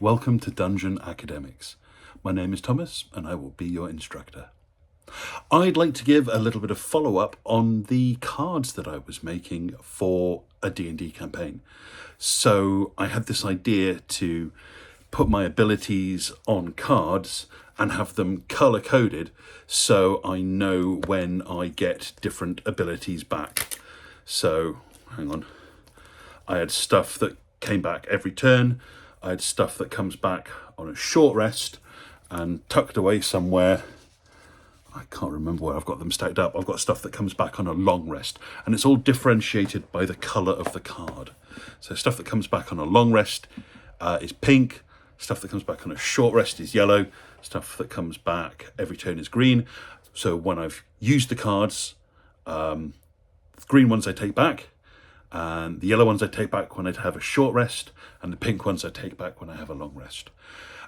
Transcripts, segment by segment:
Welcome to Dungeon Academics. My name is Thomas and I will be your instructor. I'd like to give a little bit of follow-up on the cards that I was making for a D&D campaign. So I had this idea to put my abilities on cards and have them color-coded so I know when I get different abilities back. So, hang on. I had stuff that came back every turn. I had stuff that comes back on a short rest and tucked away somewhere. I can't remember where I've got them stacked up. I've got stuff that comes back on a long rest, and it's all differentiated by the colour of the card. So stuff that comes back on a long rest is pink. Stuff that comes back on a short rest is yellow. Stuff that comes back every turn is green. So when I've used the cards, the green ones I take back, and the yellow ones I take back when I have a short rest, and the pink ones I take back when I have a long rest.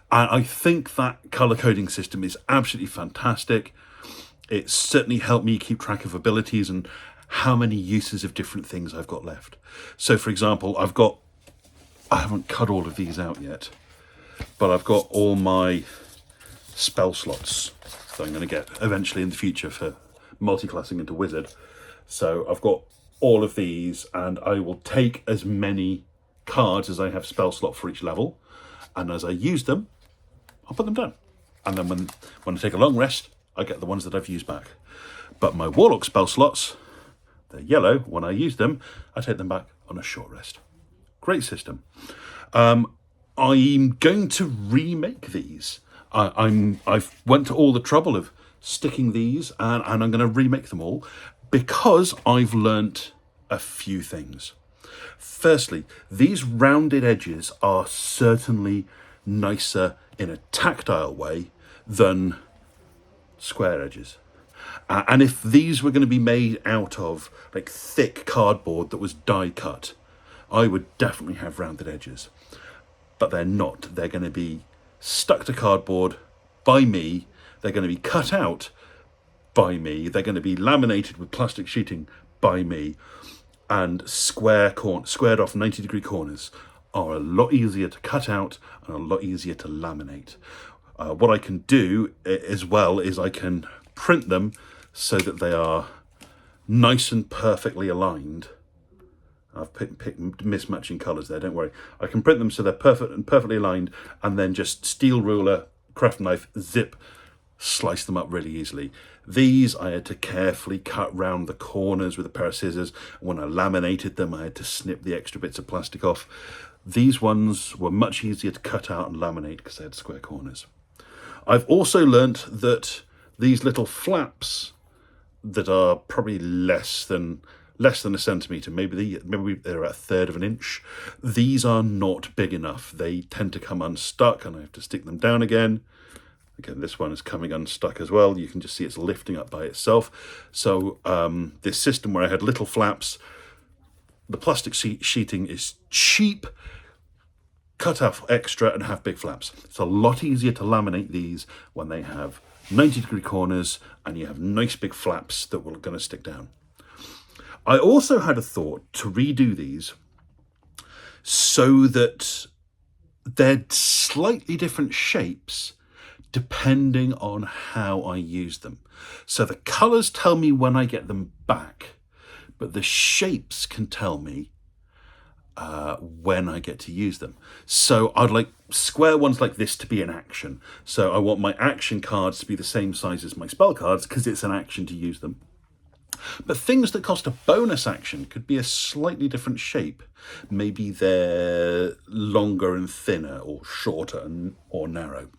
And I think that colour coding system is absolutely fantastic. It's certainly helped me keep track of abilities and how many uses of different things I've got left. So for example, I haven't cut all of these out yet, but I've got all my spell slots that I'm going to get eventually in the future for multi-classing into wizard. So I've got all of these, and I will take as many cards as I have spell slot for each level, and as I use them, I'll put them down. And then when I take a long rest, I get the ones that I've used back. But my warlock spell slots, they're yellow. When I use them, I take them back on a short rest. Great system. I'm going to remake these. I've went to all the trouble of sticking these, and I'm going to remake them all because I've learnt a few things. Firstly, these rounded edges are certainly nicer in a tactile way than square edges. And if these were going to be made out of like thick cardboard that was die cut, I would definitely have rounded edges. But they're not. They're going to be stuck to cardboard by me. They're going to be cut out by me. They're going to be laminated with plastic sheeting by me. And squared off 90-degree corners are a lot easier to cut out and a lot easier to laminate. What I can do as well is I can print them so that they are nice and perfectly aligned. I've picked mismatching colours there, don't worry. I can print them so they're perfect and perfectly aligned, and then just steel ruler, craft knife, zip, slice them up really easily. These I had to carefully cut round the corners with a pair of scissors. When I laminated them, I had to snip the extra bits of plastic off. These ones were much easier to cut out and laminate because they had square corners. I've also learnt that these little flaps that are probably less than a centimetre, maybe they're a third of an inch, these are not big enough. They tend to come unstuck and I have to stick them down again. Again, this one is coming unstuck as well. You can just see it's lifting up by itself. So this system where I had little flaps, the plastic sheeting is cheap, cut off extra and have big flaps. It's a lot easier to laminate these when they have 90-degree corners and you have nice big flaps that are going to stick down. I also had a thought to redo these so that they're slightly different shapes depending on how I use them. So the colours tell me when I get them back, but the shapes can tell me when I get to use them. So I'd like square ones like this to be an action. So I want my action cards to be the same size as my spell cards because it's an action to use them. But things that cost a bonus action could be a slightly different shape. Maybe they're longer and thinner, or shorter or narrow.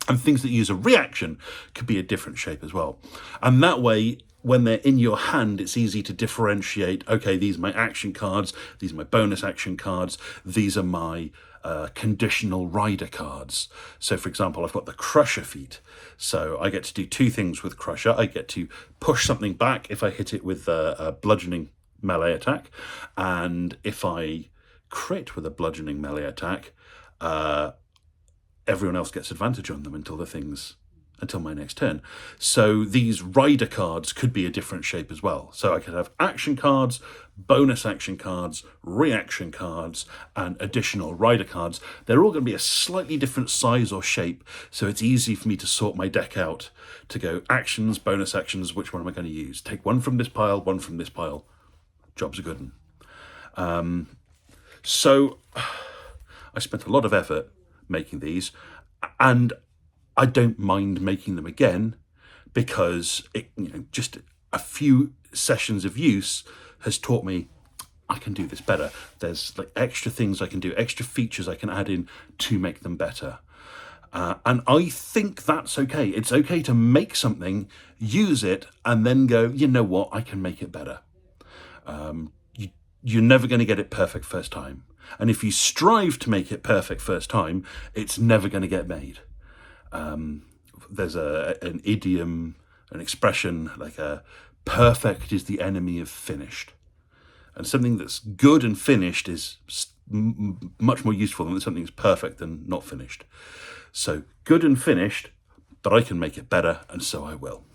And things that use a reaction could be a different shape as well. And that way, when they're in your hand, it's easy to differentiate, okay, these are my action cards, these are my bonus action cards, these are my conditional rider cards. So for example, I've got the Crusher feat. So I get to do two things with Crusher. I get to push something back if I hit it with a bludgeoning melee attack. And if I crit with a bludgeoning melee attack, everyone else gets advantage on them until the thing's until my next turn. So these rider cards could be a different shape as well. So I could have action cards, bonus action cards, reaction cards, and additional rider cards. They're all going to be a slightly different size or shape, so it's easy for me to sort my deck out to go actions, bonus actions, which one am I going to use? Take one from this pile, one from this pile. Job's a good one. So I spent a lot of effort making these, and I don't mind making them again because just a few sessions of use has taught me I can do this better. There's like extra things I can do, extra features I can add in to make them better. And I think that's okay. It's okay to make something, use it, and then go, you know what, I can make it better. You're never going to get it perfect first time. And if you strive to make it perfect first time, it's never going to get made. There's an idiom, an expression like perfect is the enemy of finished. And something that's good and finished is much more useful than something that's perfect and not finished. So good and finished, but I can make it better, and so I will.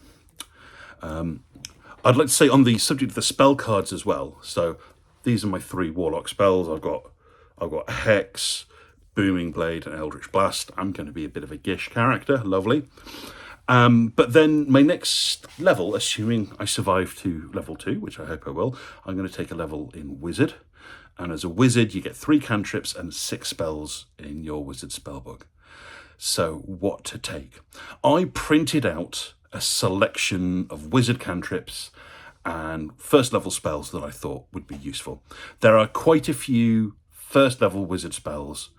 I'd like to say on the subject of the spell cards as well. So these are my 3 Warlock spells. I've got Hex, Booming Blade, and Eldritch Blast. I'm going to be a bit of a Gish character. Lovely. But then my next level, assuming I survive to level 2, which I hope I will, I'm going to take a level in Wizard. And as a Wizard, you get 3 cantrips and 6 spells in your Wizard spellbook. So what to take? I printed out a selection of Wizard cantrips and first level spells that I thought would be useful. There are quite a few first level Wizard spells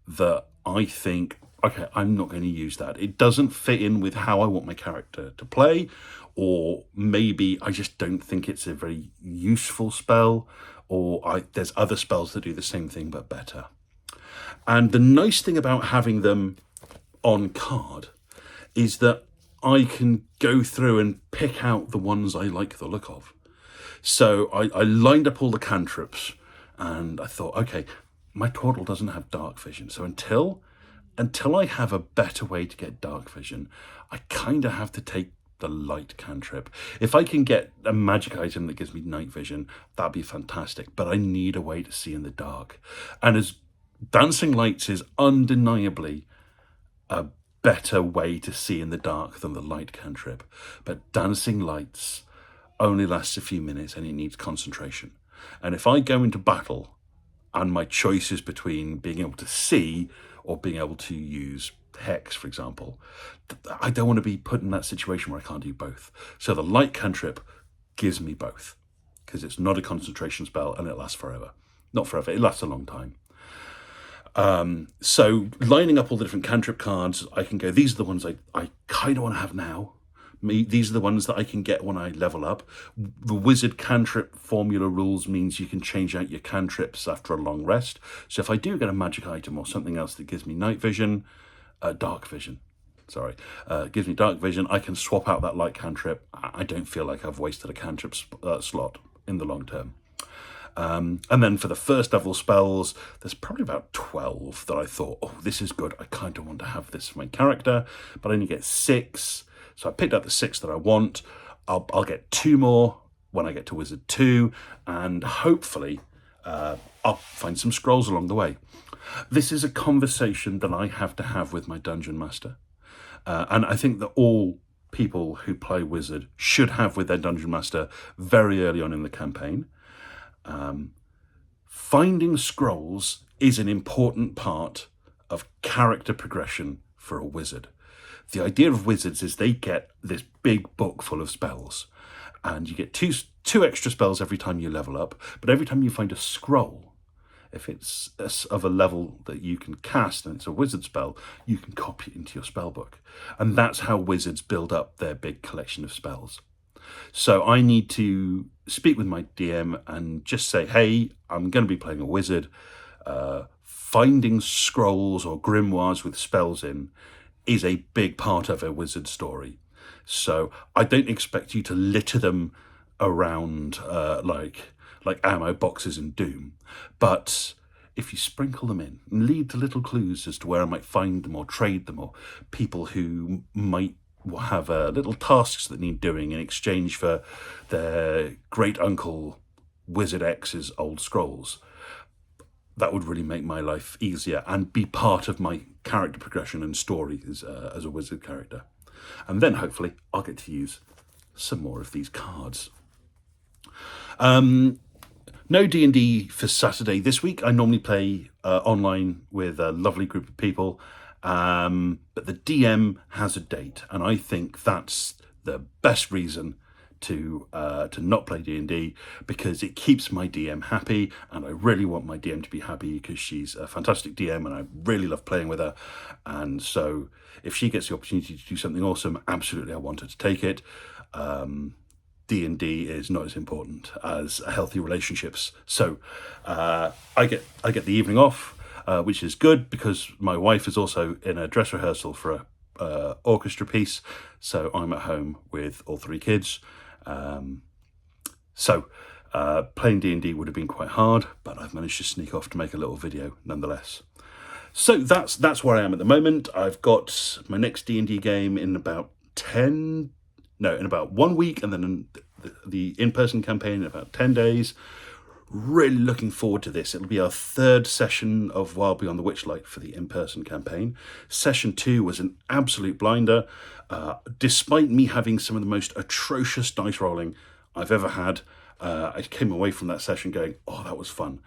that I think, okay, I'm not going to use that. It doesn't fit in with how I want my character to play, or maybe I just don't think it's a very useful spell, or there's other spells that do the same thing but better. And the nice thing about having them on card is that I can go through and pick out the ones I like the look of. So I lined up all the cantrips and I thought, okay, my turtle doesn't have dark vision. So until I have a better way to get dark vision, I kind of have to take the light cantrip. If I can get a magic item that gives me night vision, that'd be fantastic. But I need a way to see in the dark. And as Dancing Lights is undeniably a better way to see in the dark than the light cantrip. But Dancing Lights only lasts a few minutes and it needs concentration. And if I go into battle and my choice is between being able to see or being able to use Hex, for example, I don't want to be put in that situation where I can't do both. So the light cantrip gives me both because it's not a concentration spell and it lasts forever. Not forever, it lasts a long time. So lining up all the different cantrip cards, I can go, these are the ones I kind of want to have now. These are the ones that I can get when I level up. The Wizard cantrip formula rules means you can change out your cantrips after a long rest. So if I do get a magic item or something else that gives me night vision, dark vision, gives me dark vision, I can swap out that light cantrip. I don't feel like I've wasted a cantrip slot in the long term. And then for the first level spells, there's probably about 12 that I thought, oh, this is good. I kind of want to have this for my character, but I only get 6. So I picked out the 6 that I want. I'll get 2 more when I get to Wizard 2, and hopefully I'll find some scrolls along the way. This is a conversation that I have to have with my dungeon master. And I think that all people who play Wizard should have with their dungeon master very early on in the campaign. Finding scrolls is an important part of character progression for a wizard. The idea of wizards is they get this big book full of spells, and you get two extra spells every time you level up, but every time you find a scroll, if it's of a level that you can cast and it's a wizard spell, you can copy it into your spell book. And that's how wizards build up their big collection of spells. So I need to speak with my DM and just say, hey, I'm going to be playing a wizard. Finding scrolls or grimoires with spells in is a big part of a wizard story. So I don't expect you to litter them around like ammo boxes in Doom. But if you sprinkle them in and lead to little clues as to where I might find them or trade them, or people who might will have little tasks that need doing in exchange for their great uncle Wizard X's old scrolls. That would really make my life easier and be part of my character progression and story as a wizard character. And then hopefully I'll get to use some more of these cards. No D&D for Saturday this week. I normally play online with a lovely group of people, but the DM has a date, and I think that's the best reason to not play D&D, because it keeps my DM happy, and I really want my DM to be happy because she's a fantastic DM and I really love playing with her. And so if she gets the opportunity to do something awesome, absolutely I want her to take it. D&D is not as important as healthy relationships. So I get the evening off, which is good because my wife is also in a dress rehearsal for a orchestra piece. So I'm at home with all three kids. So playing D&D would have been quite hard, but I've managed to sneak off to make a little video nonetheless. So that's where I am at the moment. I've got my next D&D game in about 1 week, and then the in-person campaign in about 10 days. Really looking forward to this. It'll be our third session of Wild Beyond the Witchlight for the in-person campaign. Session 2 was an absolute blinder. Despite me having some of the most atrocious dice rolling I've ever had, I came away from that session going, oh, that was fun.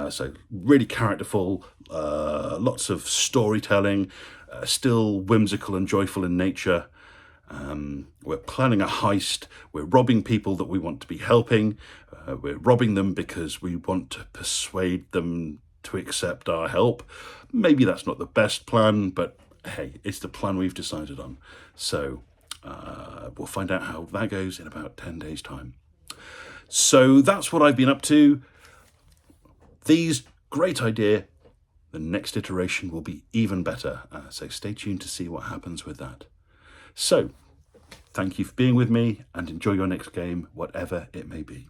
So really characterful, lots of storytelling, still whimsical and joyful in nature. We're planning a heist. We're robbing people that we want to be helping. We're robbing them because we want to persuade them to accept our help. Maybe that's not the best plan, but hey, it's the plan we've decided on. So we'll find out how that goes in about 10 days' time. So that's what I've been up to. These, great idea. The next iteration will be even better. So stay tuned to see what happens with that. So, thank you for being with me, and enjoy your next game, whatever it may be.